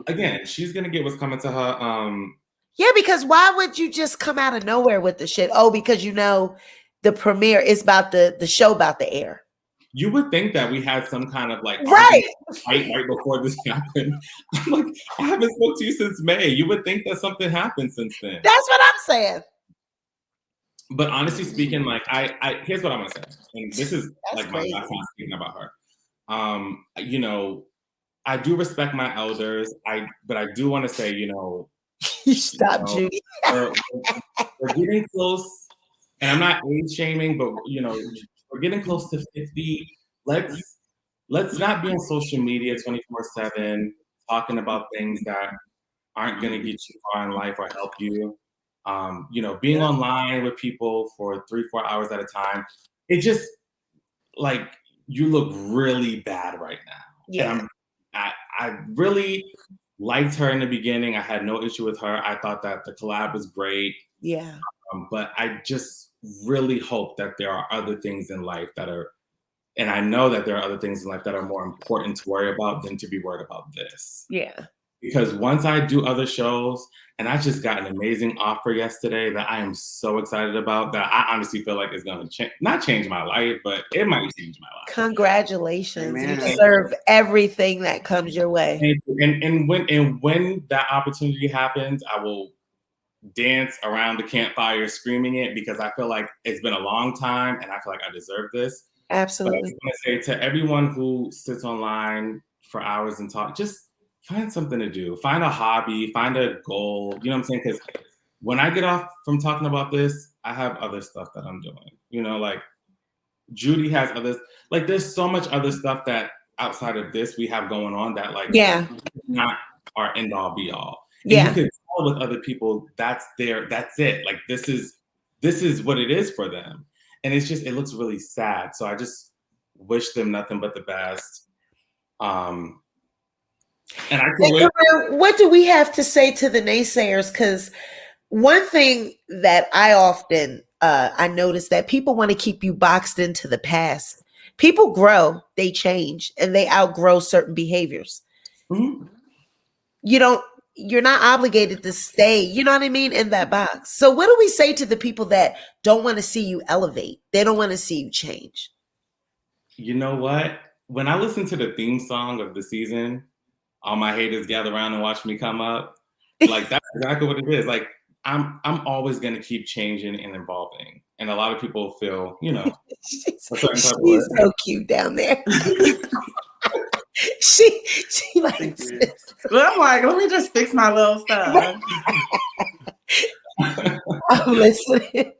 gonna get what's coming to her. Yeah, because why would you just come out of nowhere with the shit? Oh, because the premiere is about the show about to air. You would think that we had some kind of like right before this happened. I'm like, I haven't spoke to you since May. You would think that something happened since then. That's what I'm saying. But honestly speaking, like I here's what I'm gonna say, and this is like my last time speaking about her. I do respect my elders. But I do want to say, stop, Judy. we're getting close, and I'm not age shaming, but we're getting close to 50. Let's not be on social media 24/7 talking about things that aren't gonna get you far in life or help you. Being online with people for 3-4 hours at a time, it just like you look really bad right now. Yeah. And I really liked her in the beginning. I had no issue with her. I thought that the collab was great. Yeah. But I just really hope that there are other things in life that are, and I know that there are other things in life that are more important to worry about than to be worried about this. Yeah. Because once I do other shows, and I just got an amazing offer yesterday that I am so excited about, that I honestly feel like it's going to not change my life, but it might change my life. Congratulations. Amen. You deserve everything that comes your way. And when that opportunity happens, I will dance around the campfire screaming it, because I feel like it's been a long time and I feel like I deserve this. Absolutely. But I want to say to everyone who sits online for hours and talk, just find something to do. Find a hobby, find a goal. You know what I'm saying? Because when I get off from talking about this, I have other stuff that I'm doing. Like Judy has others. Like there's so much other stuff that outside of this we have going on that not our end all be all. And you can tell with other people that's it. Like this is what it is for them. And it looks really sad. So I just wish them nothing but the best. And I can wait. What do we have to say to the naysayers? Because one thing that I often I notice that people want to keep you boxed into the past. People grow, they change, and they outgrow certain behaviors. Mm-hmm. You're not obligated to stay, you know what I mean, in that box. So what do we say to the people that don't want to see you elevate? They don't want to see you change. You know what? When I listen to the theme song of the season, all my haters gather around and watch me come up. Like that's exactly what it is. Like I'm always gonna keep changing and evolving. And a lot of people feel, she's so cute down there. she likes it. I'm like, let me just fix my little stuff. I'm listening.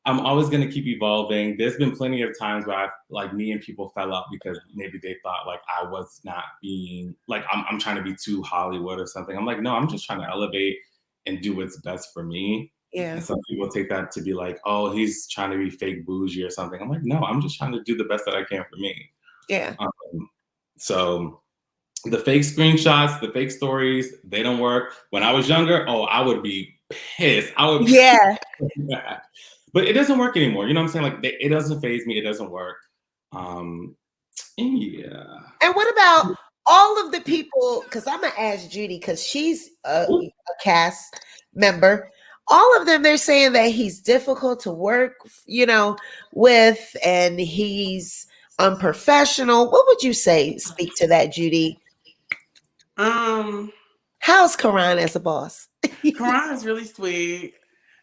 I'm always going to keep evolving. There's been plenty of times where me and people fell out because maybe they thought like I was not being like, I'm trying to be too Hollywood or something. I'm like, no, I'm just trying to elevate and do what's best for me. Yeah. And some people take that to be like, oh, he's trying to be fake bougie or something. I'm like, no, I'm just trying to do the best that I can for me. Yeah. So the fake screenshots, the fake stories, they don't work. When I was younger, I would be pissed. Yeah. But it doesn't work anymore. You know what I'm saying? Like it doesn't faze me. It doesn't work. Yeah. And what about all of the people, because I'm gonna ask Judy because she's a cast member. All of them, they're saying that he's difficult to work, with, and he's unprofessional. What would you say? Speak to that, Judy. How's Karan as a boss? Karan is really sweet.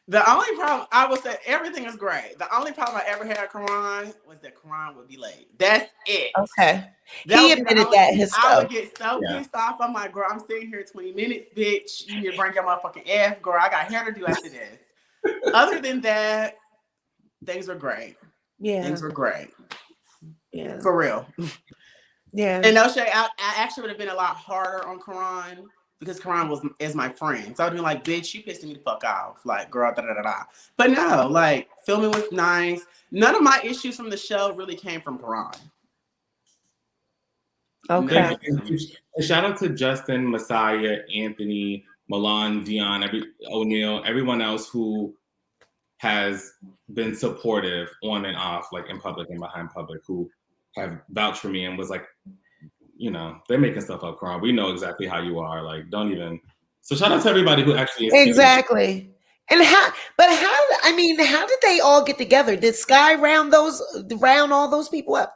The only problem, I would say everything is great. The only problem I ever had with Karan was that Karan would be late. That's it. Okay. That He would be admitted that I would himself. get so pissed off. I'm like, girl, I'm sitting here 20 minutes, bitch. You need to bring your motherfucking ass, girl. I got hair to do after this. Other than that, things were great. Yeah. Things were great. Yeah. For real. Yeah. And no shade, I actually would have been a lot harder on Karan because Karan is my friend. So I would have been like, bitch, you pissing me the fuck off. Like, girl, da-da-da-da. But no, like, filming was nice. None of my issues from the show really came from Karan. Okay. And shout out to Justin, Messiah, Anthony, Milan, Dion, O'Neill, everyone else who has been supportive on and off, like in public and behind public, who have vouched for me and was like, they're making stuff up, Karan. We know exactly how you are. Like, don't even. So shout out to everybody who actually is exactly. And how did they all get together? Did Sky round all those people up?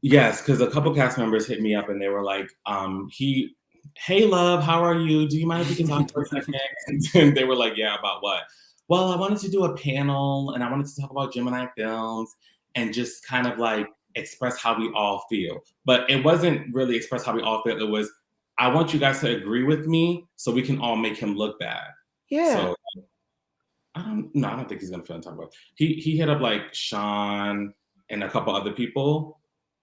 Yes, because a couple cast members hit me up and they were like, hey love, how are you? Do you mind if we can talk for a second? And they were like, yeah, about what? Well, I wanted to do a panel and I wanted to talk about Gemini films and just kind of like express how we all feel. But it wasn't really express how we all feel. It was, I want you guys to agree with me so we can all make him look bad. Yeah. So I don't think he's gonna feel talk about. He hit up like Sean and a couple other people.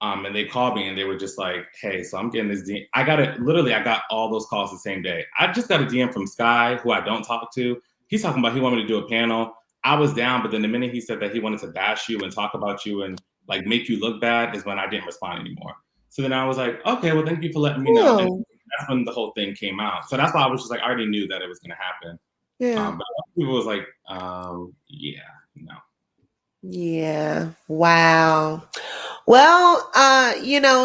And they called me and they were just like, hey, so I'm getting this DM. I got all those calls the same day. I just got a DM from Sky, who I don't talk to. He's talking about he wanted me to do a panel. I was down, but then the minute he said that he wanted to bash you and talk about you and like make you look bad is when I didn't respond anymore. So then I was like, okay, well, thank you for letting me know. And that's when the whole thing came out. So that's why I was just like, I already knew that it was going to happen. Yeah. But people was like, yeah, no. Yeah. Wow. Well,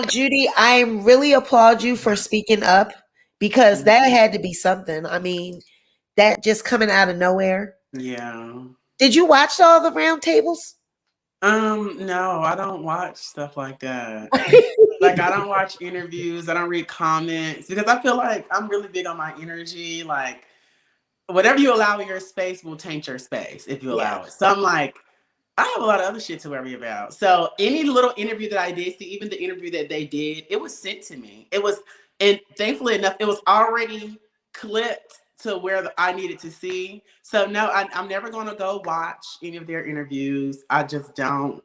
Judy, I really applaud you for speaking up because that had to be something. I mean, that just coming out of nowhere. Yeah. Did you watch all the round tables? No, I don't watch stuff like that. Like, I don't watch interviews. I don't read comments because I feel like I'm really big on my energy. Like, whatever you allow in your space will taint your space if you allow it. So I'm like, I have a lot of other shit to worry about. So any little interview that I did see, even the interview that they did, it was sent to me. It was, and thankfully enough, it was already clipped to where I needed to see. So no, I'm never going to go watch any of their interviews. I just don't.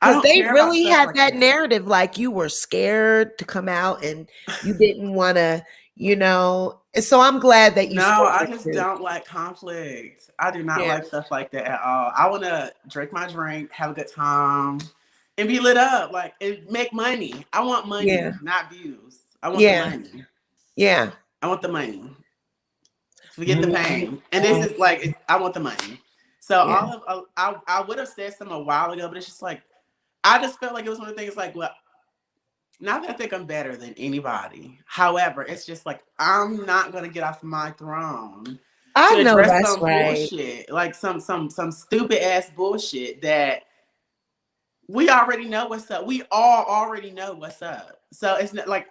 Because they really had that narrative, like you were scared to come out and you didn't want to, And so I'm glad that you. No, I just don't like conflict. I do not like stuff like that at all. I want to drink my drink, have a good time, and be lit up, like, and make money. I want money, not views. I want the money. Yeah. I want the money. Forget the pain. And this is like, I want the money. So I would have said something a while ago, but it's just like, I just felt like it was one of the things like, well, not that I think I'm better than anybody. However, it's just like, I'm not going to get off my throne. I know that's some right. Bullshit, like some stupid ass bullshit that we already know what's up. We all already know what's up. So it's not like,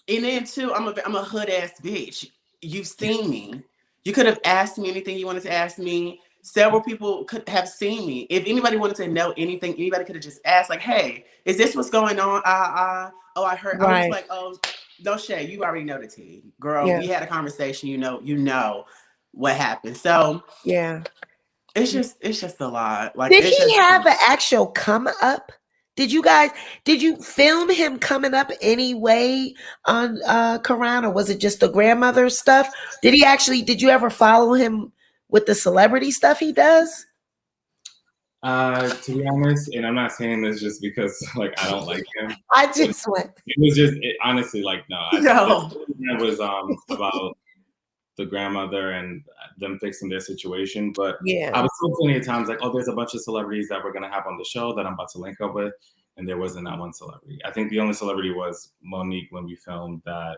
and then too, I'm a hood ass bitch. You've seen me. You could have asked me anything you wanted to ask me. Several people could have seen me. If anybody wanted to know anything, anybody could have just asked, like, hey, is this what's going on? Oh, I heard. Right. I was like, oh, no shade. You already know the tea. Girl, we had a conversation, you know what happened. So it's just a lot. Like, did he have an actual come up? Did you film him coming up anyway on Karan, or was it just the grandmother stuff? Did you ever follow him with the celebrity stuff he does? To be honest, and I'm not saying this just because like I don't like him. I just went. It was just honestly like no. It was about the grandmother and them fixing their situation. But I was told plenty of times like, oh, there's a bunch of celebrities that we're gonna have on the show that I'm about to link up with. and there wasn't that one celebrity. I think the only celebrity was Monique when we filmed that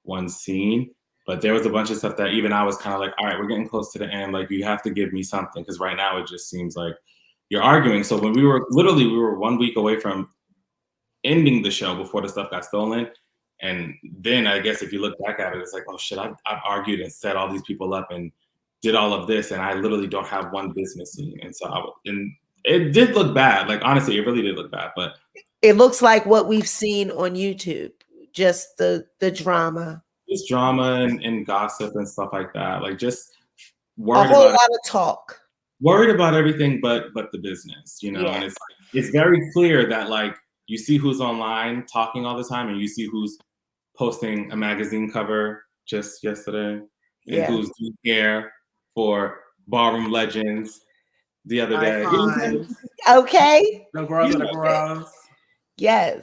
one scene. But there was a bunch of stuff that even I was kind of like, all right, we're getting close to the end. Like, you have to give me something, because right now it just seems like you're arguing. So when we were 1 week away from ending the show before the stuff got stolen. And then I guess if you look back at it, it's like, oh shit, I've argued and set all these people up and did all of this, and I literally don't have one business scene. And so and it did look bad. Like, honestly, it really did look bad. But it looks like what we've seen on YouTube, just the drama. Just drama and gossip and stuff like that. Like, just worried a whole lot of talk. Worried about everything but the business, you know. Yes. And it's very clear that, like, you see who's online talking all the time, and you see who's posting a magazine cover just yesterday, and who's doing hair for Ballroom Legends the other day. Okay. The girls are the girls. Yes.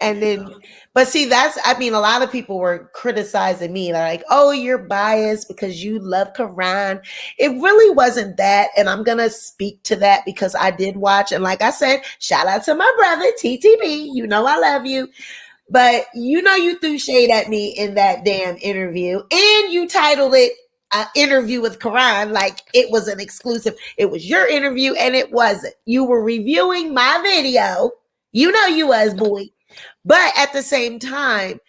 And then, but see, I mean, a lot of people were criticizing me. They're like, oh, you're biased because you love Karan. It really wasn't that. And I'm going to speak to that because I did watch. And like I said, shout out to my brother, TTB. You know, I love you. But you know, you threw shade at me in that damn interview. And you titled it Interview with Karan like it was an exclusive. It was your interview and it wasn't. You were reviewing my video. You know you was, boy. But at the same time,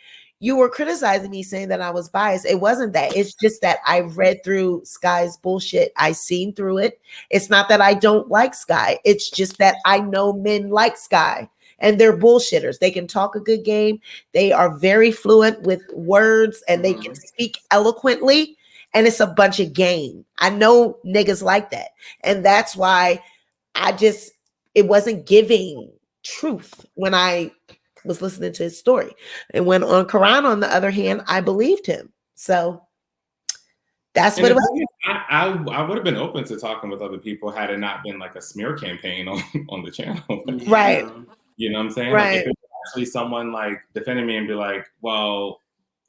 you were criticizing me saying that I was biased. It wasn't that. It's just that I read through Sky's bullshit. I seen through it. It's not that I don't like Sky. It's just that I know men like Sky and they're bullshitters. They can talk a good game. They are very fluent with words and they can speak eloquently. And it's a bunch of game. I know niggas like that. And that's why it wasn't giving truth when I was listening to his story. And when on Karan, on the other hand, I believed him. So that's what it was. I would have been open to talking with other people had it not been like a smear campaign on the channel. Right. You know what I'm saying? Right. Like, if it was actually someone like defending me and be like, well,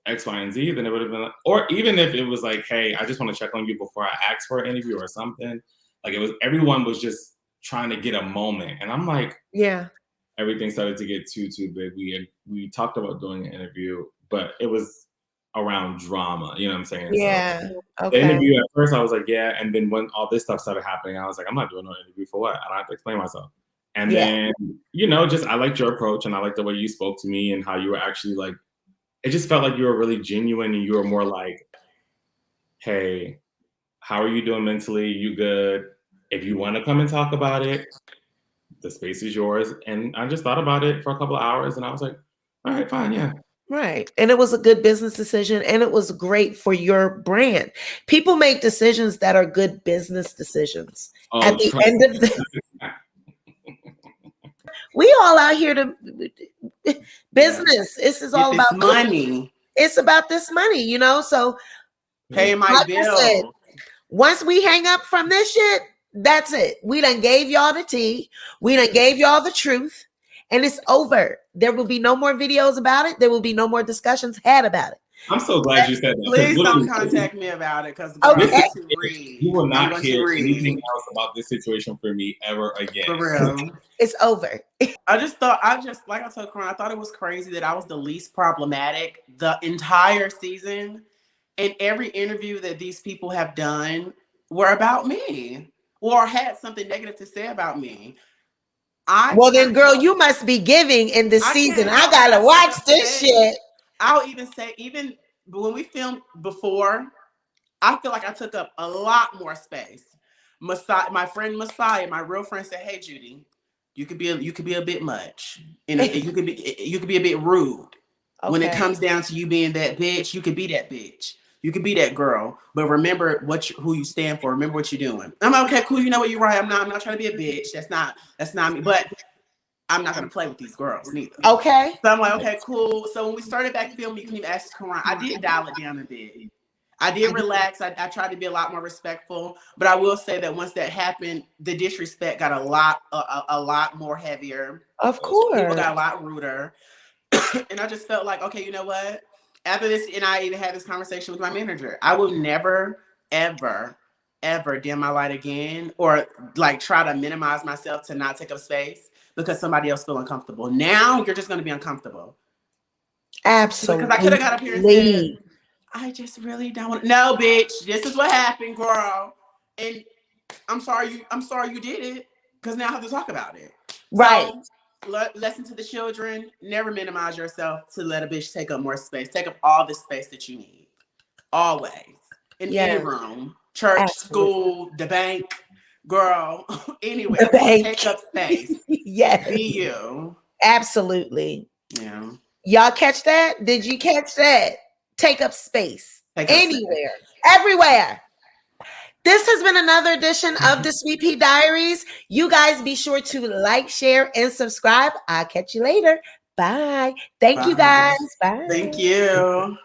X, Y, and Z, then it would have been like, or even if it was like, hey, I just want to check on you before I ask for an interview or something. Like, everyone was just trying to get a moment. And I'm like, yeah. Everything started to get too big. We talked about doing an interview, but it was around drama. You know what I'm saying? Yeah. So okay. The interview at first, I was like, yeah. And then when all this stuff started happening, I was like, I'm not doing no interview for what? I don't have to explain myself. And then, you know, just I liked your approach and I liked the way you spoke to me and how you were actually like, it just felt like you were really genuine and you were more like, hey, how are you doing mentally? You good? If you want to come and talk about it, the space is yours. And I just thought about it for a couple of hours and I was like, all right, fine, yeah. Right. And it was a good business decision and it was great for your brand. People make decisions that are good business decisions. At the end of the we all out here to business. This is all about money. It's about this money, you know? So pay my bill. Once we hang up from this shit, that's it. We done gave y'all the tea. We done gave y'all the truth. And it's over. There will be no more videos about it. There will be no more discussions had about it. I'm so glad you said that. Please don't contact me about it because you will not hear anything else about this situation for me ever again. For real. It's over. like I told Karan, I thought it was crazy that I was the least problematic the entire season. And every interview that these people have done were about me or had something negative to say about me. Well, then, girl, you must be giving in this season. I gotta watch this shit. I'll even say, even when we filmed before, I feel like I took up a lot more space. My friend Messiah, my real friend, said, "Hey, Judy, you could be a bit much, and you could be a bit rude. Okay. When it comes down to you being that bitch, you could be that bitch. You could be that girl, but remember who you stand for. Remember what you're doing." I'm like, okay, cool. You know what? You're right. I'm not trying to be a bitch. That's not me. But I'm not gonna play with these girls neither. Okay. So I'm like, okay, cool. So when we started back filming, you can even ask Karan. I did dial it down a bit. I did relax. I tried to be a lot more respectful. But I will say that once that happened, the disrespect got a lot more heavier. Of course. People got a lot ruder. And I just felt like, okay, you know what? After this, and I even had this conversation with my manager, I will never, ever, ever dim my light again or like try to minimize myself to not take up space because somebody else feel uncomfortable. Now you're just going to be uncomfortable. Absolutely. Because I could have got up here and said, I just really don't want. No, bitch, this is what happened, girl. And I'm sorry you did it, because now I have to talk about it. Right. So, lesson to the children: never minimize yourself to let a bitch take up more space. Take up all the space that you need, always, in any room, church, school, the bank, girl, anywhere. The bank. Take up space. Yes. Be you. Absolutely. Yeah. Y'all catch that? Did you catch that? Take up space. Take up anywhere, everywhere. This has been another edition of the Sweet Pea Diaries. You guys be sure to like, share, and subscribe. I'll catch you later. Bye. Thank you guys. Bye. Thank you.